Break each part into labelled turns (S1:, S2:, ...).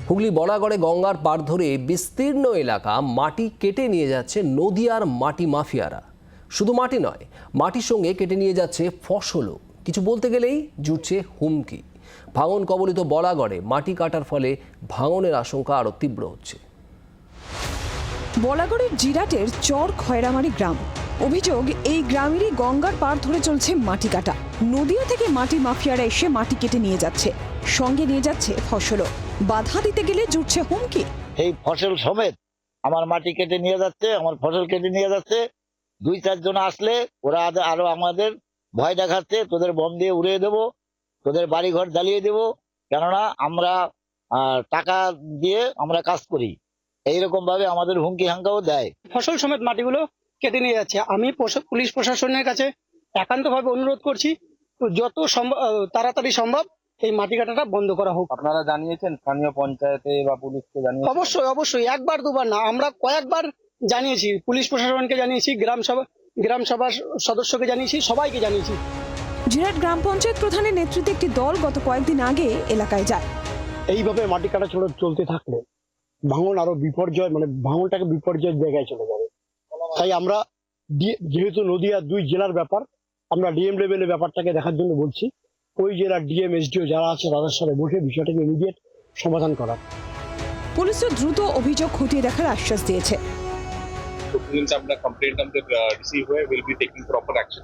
S1: হুগলি বলাগড়ে গঙ্গার পাড় ধরে বিস্তীর্ণ এলাকা মাটি কেটে নিয়ে যাচ্ছে নদিয়ার মাটি মাফিয়ারা। শুধু মাটি নয়, মাটির সঙ্গে কেটে নিয়ে যাচ্ছে ফসলও। কিছু বলতে গেলেই জুটছে হুমকি। ভাঙন কবলিত বলাগড়ে মাটি কাটার ফলে ভাঙনের আশঙ্কা আরও তীব্র হচ্ছে।
S2: বলাগড়ের জিরাটের চর খয়রামারি গ্রাম। অভিযোগ, এই গ্রামেরই গঙ্গার পাড় ধরে চলছে মাটি কাটা। নদিয়া থেকে মাটি মাফিয়ারা এসে মাটি কেটে নিয়ে যাচ্ছে, সঙ্গে নিয়ে যাচ্ছে ফসলও। বাধা দিতে গেলে জুটছে হুমকি।
S3: এই ফসল সমেত আমার মাটি কেটে নিয়ে যাচ্ছে, আমার ফসল কেটে নিয়ে যাচ্ছে। 2-4 জন আসলে ওরা আরো আমাদের ভয় দেখাচ্ছে, তোদের বম দিয়ে উড়িয়ে দেবো, তোদের বাড়ি ঘর জ্বালিয়ে দেবো, কেননা আমরা টাকা দিয়ে আমরা কাজ করি। এইরকম ভাবে আমাদের হুমকি হাঙ্কাও দেয়।
S4: ফসল সমেত মাটিগুলো কেটে নিয়ে যাচ্ছে। আমি পুলিশ প্রশাসনের কাছে একান্তভাবে অনুরোধ করছি, যত তাড়াতাড়ি সম্ভব এই মাটি কাটাটা বন্ধ করা হোক।
S5: আপনারা জানিয়েছেন স্থানীয় পঞ্চায়েতে বা পুলিশকে জানিয়েছেন?
S4: অবশ্যই একবার দুবার না, আমরা কয়েকবার জানিয়েছি। পুলিশ প্রশাসনকে জানিয়েছি, গ্রাম সভার সদস্যকে জানিয়েছি, সবাইকে জানিয়েছি।
S2: জিরাট গ্রাম পঞ্চায়েত প্রধানের নেতৃত্বে একটি দল গত কয়েকদিন আগে এলাকায় যায়।
S6: এইভাবে মাটি কাটা চলতে থাকলে ভাঙন আরো বিপর্যয়, ভাঙনটাকে বিপর্যয়ের জায়গায় চলে যাবে। তাই আমরা যেহেতু নদিয়া 2 জেলার ব্যাপার, আমরা ডিএম লেভেলে ব্যাপারটাকে দেখার জন্য বলছি। ওই জেলার ডিএম এসডিও যারা আছে তাদের সাথে বসে বিষয়টাকে ইমিডিয়েট সমাধান করা।
S2: পুলিশও দ্রুত অভিযোগ খতিয়ে দেখার আশ্বাস দিয়েছে।
S7: আপনার কমপ্লেন্ট আমাদের রিসিভ হয়ে will be taking proper action.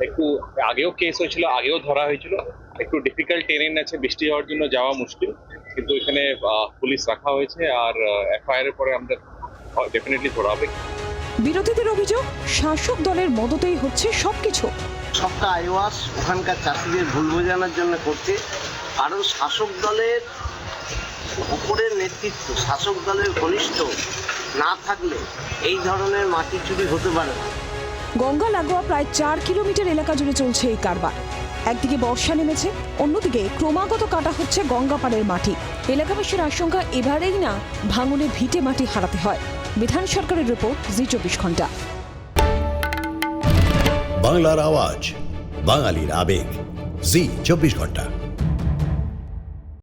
S7: একটু আগেও কেস হয়েছিল, আগেও ধরা হয়েছিল। একটু ডিফিকাল্ট টেরেন আছে, বৃষ্টি হওয়ার জন্য যাওয়া মুশকিল, কিন্তু এখানে পুলিশ রাখা হয়েছে আর এফআইআর এর পরে আমাদের ডেফিনেটলি ধরা হবে।
S2: বিরোধীদের অভিযোগ, শাসক দলের মদতেই হচ্ছে সবকিছু।
S8: সবটা আইওয়াস ওখানকার চাষিদের ভুল বোঝানোর জন্য করছে। কারণ শাসক দলের উপরের নেতৃত্ব, শাসক দলের ঘনিষ্ঠ না থাকলে এই ধরনের মাটি চুরি হতে পারে না।
S2: গঙ্গা লাগোয়া প্রায় 4 কিলোমিটার এলাকা জুড়ে চলছে এই কারবার। একদিকে বর্ষা নেমেছে, অন্যদিকে ক্রমাগত কাটা হচ্ছে গঙ্গা পাড়ের মাটি। এলাকাবাসীর আশঙ্কা এবারেই না ভাঙনে ভিটে মাটি হারাতে হয়। বিধান সরকারের রিপোর্ট, জি 24 ঘন্টা।
S9: বাংলার আওয়াজ, বাঙালির আবেগ, জি 24 ঘন্টা।